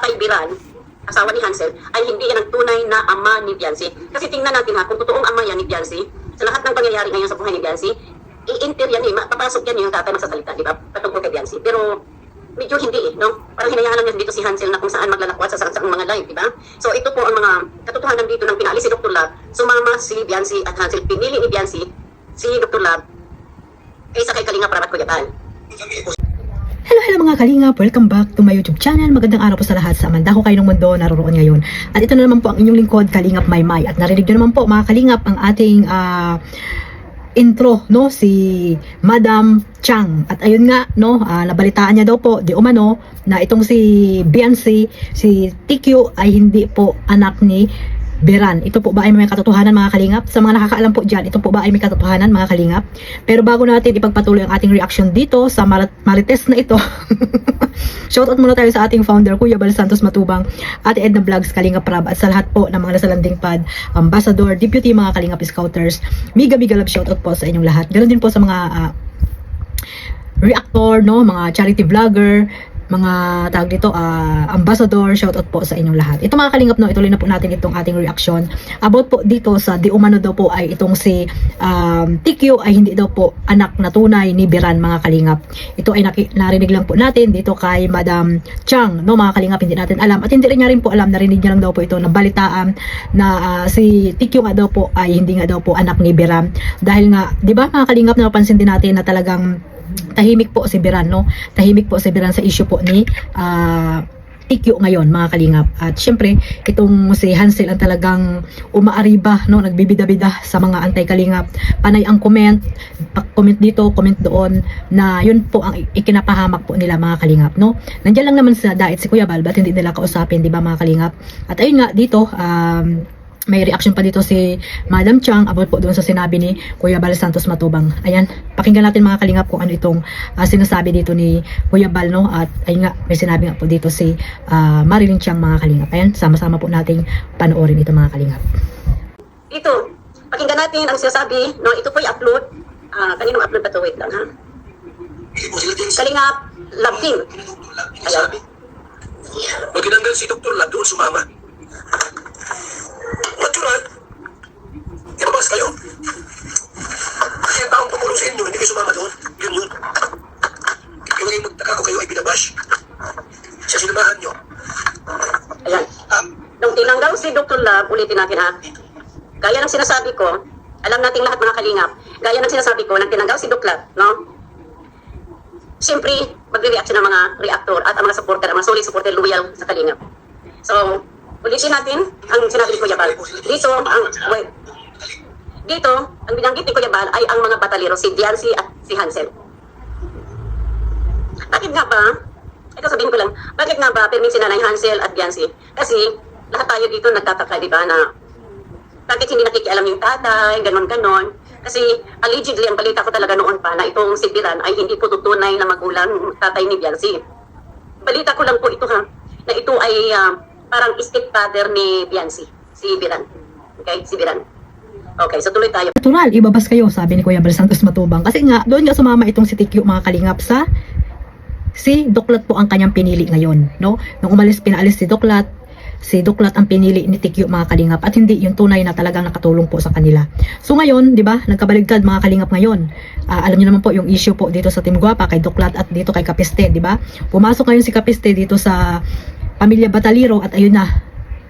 kay Biran, asawa ni Hansel, ay hindi yan ang tunay na ama ni Biancy. Kasi tingnan natin ha, kung totoong ama yan ni Biancy, sa lahat ng pangyayari ngayon sa buhay ni Biancy, i-enter yan papasok yan yung tatay magsasalita, di ba? Patungkol kay Biancy. Pero medyo hindi no? Parang hinayaan lang niya dito si Hansel na kung saan maglalakwat sa mga live, di ba? So ito po ang mga katotohanan dito ng pinaalis si Dr. Love, sumama si Biancy at Hansel, pinili ni Biancy si Dr. Love kaysa kay Kalinga Prab at Kuya Bal. Hello mga kalingap, welcome back to my YouTube channel. Magandang araw po sa lahat sa mandako kayo ng mundo naroroon ngayon. At ito na naman po ang inyong lingkod, Kalingap Maymay. At narinig nyo naman po mga kalingap ang ating intro, no, si Madam Chang. At ayun nga, no, nabalitaan niya daw po di umano na itong si Biancy, si TQ ay hindi po anak ni Biran. Ito po ba ay may katotohanan mga kalingap? Sa mga nakakaalam po dyan, ito po ba ay may katotohanan mga kalingap? Pero bago natin ipagpatuloy ang ating reaction dito sa marites na ito, shoutout muna tayo sa ating founder, Kuya Bal Santos Matubang, Ate Edna Vlogs, Kalingap Prab, at sa lahat po ng mga nasa landing pad, ambassador, deputy, mga Kalingap Scouters, mega love shoutout po sa inyong lahat. Ganoon din po sa mga reactor, no, mga charity vlogger, mga tawag dito, ambassador, shoutout po sa inyong lahat. Ito mga kalingap, no, ituloy na po natin itong ating reaction about po dito sa di umano daw po ay itong si TQ ay hindi daw po anak na tunay ni Biran mga kalingap. Ito ay narinig lang po natin dito kay Madam Chang, no mga kalingap, hindi natin alam at hindi rin niya rin po alam, narinig niya lang daw po ito na balitaan na si TQ nga daw po ay hindi nga daw po anak ni Biran dahil nga, di ba mga kalingap, napansin din natin na talagang tahimik po si Biran, no? Tahimik po si Biran sa issue po ni TQ ngayon mga kalingap. At syempre, itong si Hansel ang talagang umaariba, no? Nagbibida-bida sa mga anti-kalingap. Panay ang comment dito, comment doon na yun po ang ikinapahamak po nila mga kalingap, no? Nandiyan lang naman sa dait si Kuya Bal, ba't hindi nila kausapin, di ba mga kalingap? At ayun nga dito, may reaction pa dito si Madam Chang about po doon sa sinabi ni Kuya Bal Santos Matubang. Ayan, pakinggan natin mga kalingap kung ano itong sinasabi dito ni Kuya Bal, no? At ayun nga, may sinabi nga po dito si Marilyn Chang mga kalingap. Ayan, sama-sama po nating panoorin ito mga kalingap. Ito, pakinggan natin ang sinasabi, no? Ito po i-upload. Kaninong upload pa to? Wait lang ha. Kalingap Love Team. Ayan. Pag tinanggal si Dr. Love doon sumama. Natural. Kinabas kayo. Kasi ang taong tumulong sa inyo, hindi kayo sumama doon. Yun. Kaya ngayon magtaka ko kayo ay binabash. Siya sinamahan nyo. Ayan. Nung tinanggal si Dr. Love, ulitin natin ha. Gaya ng sinasabi ko, alam nating lahat mga kalingap, gaya ng sinasabi ko, nang tinanggal si Dr. Love, no? Siyempre, magre-react siya ng mga reactor at ang mga supporter, ang mga solid supporter loyal sa kalingap. So, ulitin natin ang sinabi ni Kuya Bal. Dito, ang binanggit ni Kuya Bal ay ang mga batalero, si Biancy at si Hansel. Bakit nga ba, ito sabihin ko lang, bakit nga ba permin si Nanay Hansel at Biancy? Kasi lahat tayo dito nagtataka, di ba, na bakit hindi nakikialam yung tatay, ganon-ganon. Kasi allegedly, ang balita ko talaga noon pa na itong si Biran ay hindi po tutunay na magulang tatay ni Biancy. Balita ko lang po ito ha, na ito ay parang stepfather ni Biancy, si Biran. Okay, si Biran. Okay, so tuloy tayo. Natural, ibabas kayo, sabi ni Kuya Bal Santos Matubang. Kasi nga, doon nga sumama itong si TQ mga kalingap sa si Doklat po ang kanyang pinili ngayon, no? Nung pinaalis si Doklat ang pinili ni TQ mga kalingap at hindi yung tunay na talagang nakatulong po sa kanila. So ngayon, di ba, nagkabaligtad mga kalingap ngayon. Alam niyo naman po yung issue po dito sa Team Guapa kay Doklat at dito kay Kapiste, di ba? Pumasok ngayon si Kapiste dito sa Pamilya Bataliro at ayun na,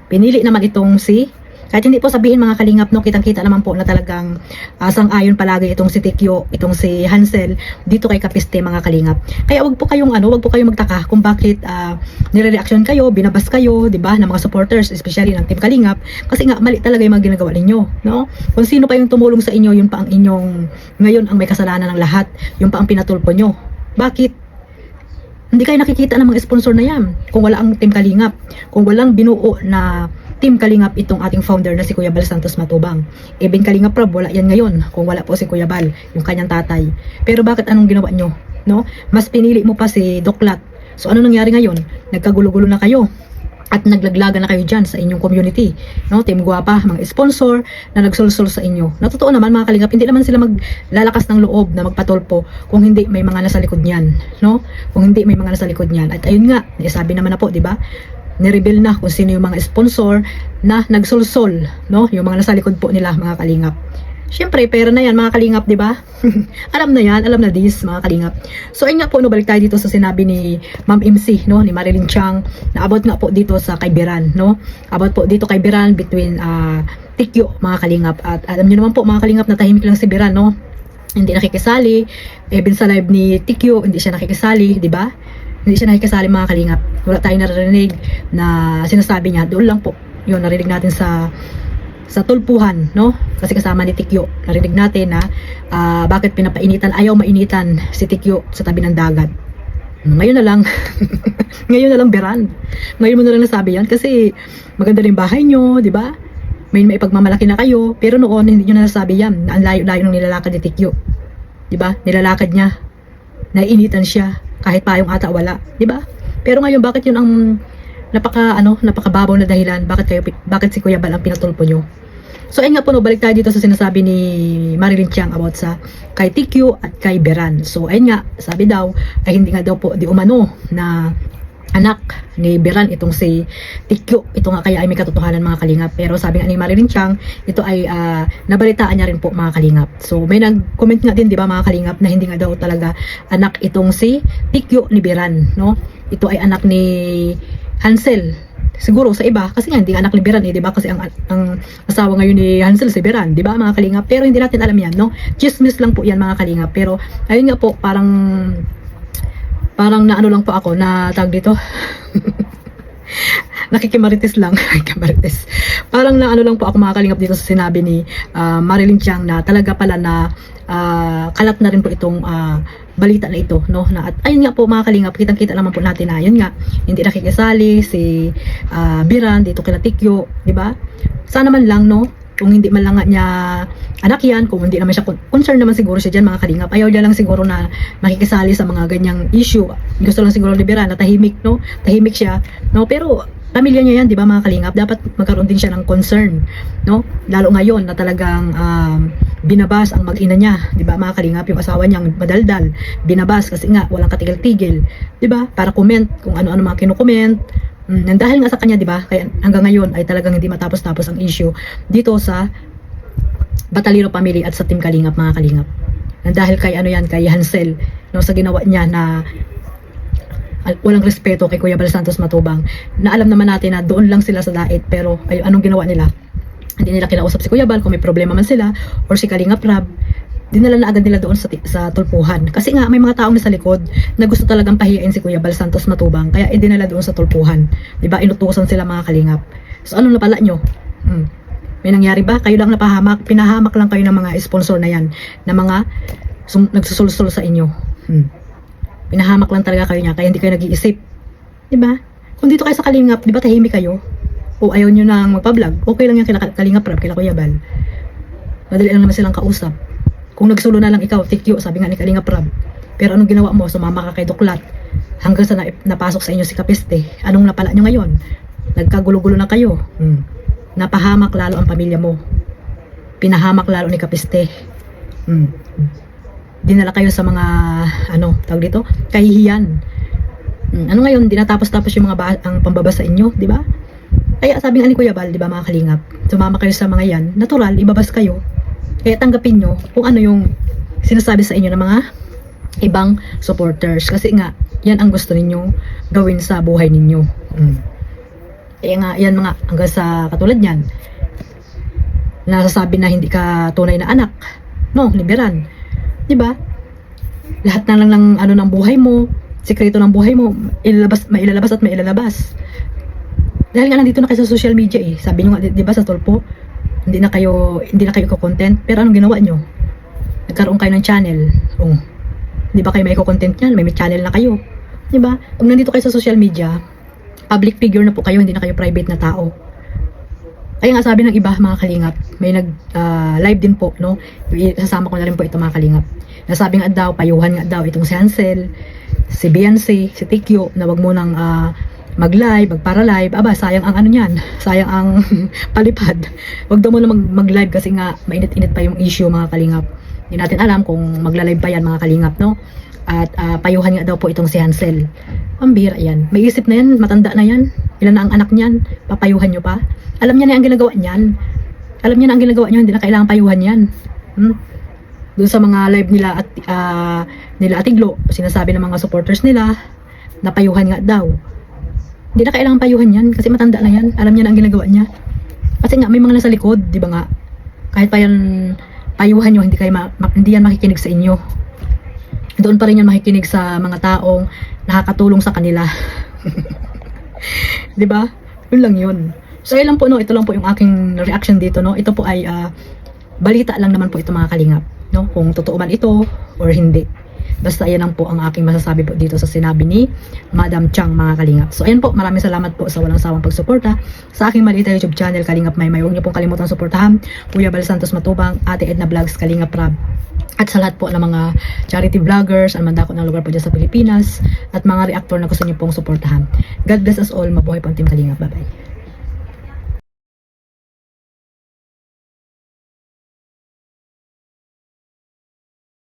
pinili naman itong si, kahit hindi po sabihin mga kalingap, no, kitang-kita naman po na talagang sang-ayon palagi itong si Tikyo, itong si Hansel dito kay Kapiste mga kalingap. Kaya wag po kayong magtaka kung bakit nire-reaction kayo, binabas kayo, 'di ba, ng mga supporters, especially ng Team Kalingap, kasi nga mali talaga yung mga ginagawa ninyo, no? Kung sino pa yung tumulong sa inyo, yun pa ang inyong ngayon ang may kasalanan ng lahat, yun pa ang pinatulpo nyo. Bakit? Hindi kayo nakikita ng mga sponsor na yan kung wala ang Team Kalingap, kung walang binuo na Team Kalingap itong ating founder na si Kuya Bal Santos Matubang. Even Kalingap Prab, wala yan ngayon kung wala po si Kuya Bal, yung kanyang tatay. Pero bakit anong ginawa nyo? No? Mas pinili mo pa si Doklat. So ano nangyari ngayon? Nagkagulo-gulo na kayo at naglaglagan na kayo dyan sa inyong community, no? Team Guapa, mga sponsor na nagsulsul sa inyo. Natotoo naman mga kalingap, hindi naman sila maglalakas ng loob na magpatulpo kung hindi may mga nasa likod niyan, no? Kung hindi may mga nasa likod niyan. At ayun nga, sabi naman na po, di ba? nireveal na kung sino yung mga sponsor na nagsulsol, no? Yung mga nasa likod po nila, mga kalingap. Siyempre, pera na yan, mga kalingap, di ba? Alam na yan, alam na this, mga kalingap. So, ayun nga po, no, balik tayo dito sa sinabi ni Ma'am MC, no, ni Marilyn Chang, na about nga po dito sa kay Biran, no? About po dito kay Biran between Tikyo, mga kalingap. At alam niyo naman po, mga kalingap, na tahimik lang si Biran, no? Hindi nakikisali. Even sa live ni Tikyo, hindi siya nakikisali, di ba? Hindi siya nakikisali, mga kalingap. Wala tayong narinig na sinasabi niya. Doon lang po, yun, narinig natin sa tulpuhan, no? Kasi kasama ni Tikyo, narinig natin na bakit pinapainitan, ayaw mainitan si Tikyo sa tabi ng dagat. Ngayon na lang, ngayon na lang, Biran. Ngayon mo na lang nasabi yan kasi maganda rin bahay nyo, di ba? May ipagmamalaki na kayo, pero noon hindi nyo na nasabi yan, na ang layo-layo ng nilalakad ni Tikyo. Di ba? Nilalakad niya, naiinitan siya, kahit payong ata wala, di ba? Pero ngayon, bakit yun ang napakababaw na dahilan, bakit si Kuya Bal ang pinatulpo nyo? So ayun nga po, no, balik tayo dito sa sinasabi ni Marilyn Chang about sa kay TQ at kay Biran. So ayun nga, sabi daw ay hindi nga daw po di umano na anak ni Biran itong si TQ. Ito nga kaya ay may katotohanan, mga kalingap. Pero sabi nga ni Marilyn Chang, ito ay nabalitaan niya rin po, mga kalingap. So may nag-comment nga din, di ba, mga kalingap, na hindi nga daw talaga anak itong si TQ ni Biran, no? Ito ay anak ni Hansel. Siguro sa iba, kasi nga hindi anak ni Biran, di ba? Kasi ang asawa ngayon ni Hansel si Biran, di ba, mga kalingap? Pero hindi natin alam yan, no? Chismis lang po yan, mga kalingap. Pero ayun nga po, parang na ano lang po ako, na tag dito. Nakikimarites lang. Nakikimarites. Parang na ano lang po ako, mga kalingap, dito sa sinabi ni Marilyn Chang na talaga pala na kalat na rin po itong balita na ito, no? Na, at ayun nga po, mga kalingap, kitang-kita naman po natin na yun nga, hindi nakikisali si Biran dito kila Tikyo, di ba? Sana man lang, no? Kung hindi man lang nga niya anak yan, kung hindi naman siya concerned naman siguro siya dyan, mga kalingap. Ayaw niya lang siguro na makikisali sa mga ganyang issue. Gusto lang siguro ni Biran na tahimik, no? Tahimik siya, no? Pero pamilya niya yan, di ba, mga kalingap? Dapat magkaroon din siya ng concern, no? Lalo ngayon na talagang binabas ang mag-ina niya, di ba, mga kalingap? Yung asawa niyang madaldal, binabas kasi nga walang katigil-tigil, di ba? Para comment kung ano-ano mga kinukomment. Dahil nga sa kanya, di ba? Kaya hanggang ngayon ay talagang hindi matapos-tapos ang issue dito sa Batalino Family at sa Team Kalingap, mga kalingap. Dahil kay ano yan, kay Hansel, no, sa ginawa niya na walang respeto kay Kuya Bal Santos Matubang, na alam naman natin na doon lang sila sa dait, pero ay, anong ginawa nila? Hindi nila kinausap si Kuya Bal kung may problema man sila or si Kalingap Rab, dinala na agad nila doon sa tulpuhan. Kasi nga may mga taong nasa likod na gusto talagang pahiyain si Kuya Bal Santos Matubang, kaya dinala doon sa tulpuhan. 'Di ba? Inutusan sila, mga kalingap. So anong napala nyo? May nangyari ba? Kayo lang napahamak, pinahamak lang kayo ng mga sponsor na yan, na mga nagsusulsol sa inyo. Pinahamak lang talaga kayo niya, kaya hindi kayo nag-iisip. 'Di ba? Kung dito kayo sa Kalingap, 'di ba, tahimik kayo? O ayaw nyo nang magpa-vlog, okay lang yan kila Kalingap Rab, kila Kuya Bal. Madali lang naman silang kausap. Kung nagsulo na lang ikaw, Tikyo, sabi nga ni Kalingap Rab, pero anong ginawa mo? Sumama ka kay Duklat hanggang sa napasok sa inyo si Kapiste. Anong napala nyo ngayon? Nagkagulo-gulo na kayo. Napahamak lalo ang pamilya mo. Pinahamak lalo ni Kapiste. Dinala kayo sa mga tawag dito, kahihiyan. Ano ngayon, di natapos-tapos yung mga ang pambabas sa inyo, di ba? Kaya sabi nga ni Kuya Bal, di ba, mga kalingap, sumama kayo sa mga yan, natural, ibabas kayo. Kaya tanggapin nyo kung ano yung sinasabi sa inyo ng mga ibang supporters. Kasi nga, yan ang gusto ninyo gawin sa buhay ninyo. Kaya nga, yan mga, hanggang sa katulad yan, nasasabi na hindi ka tunay na anak, no, liberan. Diba? Lahat na lang ng buhay mo, sikreto ng buhay mo, mailalabas at mailalabas. Dahil nga nandito na kayo sa social media eh. Sabi nyo nga, diba, sa tulpo, hindi na kayo content, pero anong ginawa nyo? Nagkaroon kayo ng channel. Di ba kayo may content niyan? May channel na kayo. Di ba? Kung nandito kayo sa social media, public figure na po kayo, hindi na kayo private na tao. Kaya nga sabi ng iba, mga kalingap, may live din po, no? Sasama ko na rin po ito, mga kalingap. Nasabi nga daw, payuhan nga daw itong si Hansel, si Beyonce, si Tikyo, na wag mo nang mag-live, magpara-live. Aba, sayang ang ano niyan, sayang ang palipad. Wag daw mo na mag-live kasi nga mainit-init pa yung issue, mga kalingap. Hindi natin alam kung magla-live pa yan, mga kalingap, no? At payuhan nga daw po itong si Hansel. Pambira yan. May isip na yan, matanda na yan. Ilan na ang anak niyan, papayuhan nyo pa. Alam niya na ang ginagawa niyan. Alam niya na ang ginagawa niyo, hindi na kailangan payuhan yan. Doon sa mga live nila at nila Atiglo, sinasabi ng mga supporters nila na payuhan nga daw. Hindi na kailangan payuhan yan kasi matanda na yan. Alam niya na ang ginagawa niya. Kasi nga may mga nasa likod, di ba nga? Kahit pa yan payuhan nyo, hindi yan makikinig sa inyo. Doon pa rin yan makikinig sa mga taong nakakatulong sa kanila. Di ba? Yun lang yun. So ayun lang po, no, ito lang po yung aking reaction dito, no. Ito po ay balita lang naman po ito mga kalingap, no, kung totoo man ito or hindi. Basta ayan lang po ang aking masasabi po dito sa sinabi ni Madam Chang mga kalingap. So ayan po, maraming salamat po sa walang sawang pagsuporta sa aking maliit na YouTube channel Kalingap Maymay. Huwag niyo pong kalimutan suportahan Kuya Bal Santos Matubang, Ate Edna Vlogs, Kalingap Rab, at sa lahat po ng mga charity vloggers, ang mandako ng lugar po dyan sa Pilipinas, at mga reactor na gusto niyo pong suportahan. God bless us all. Mabuhay po ang Team Kalingap. Bye bye.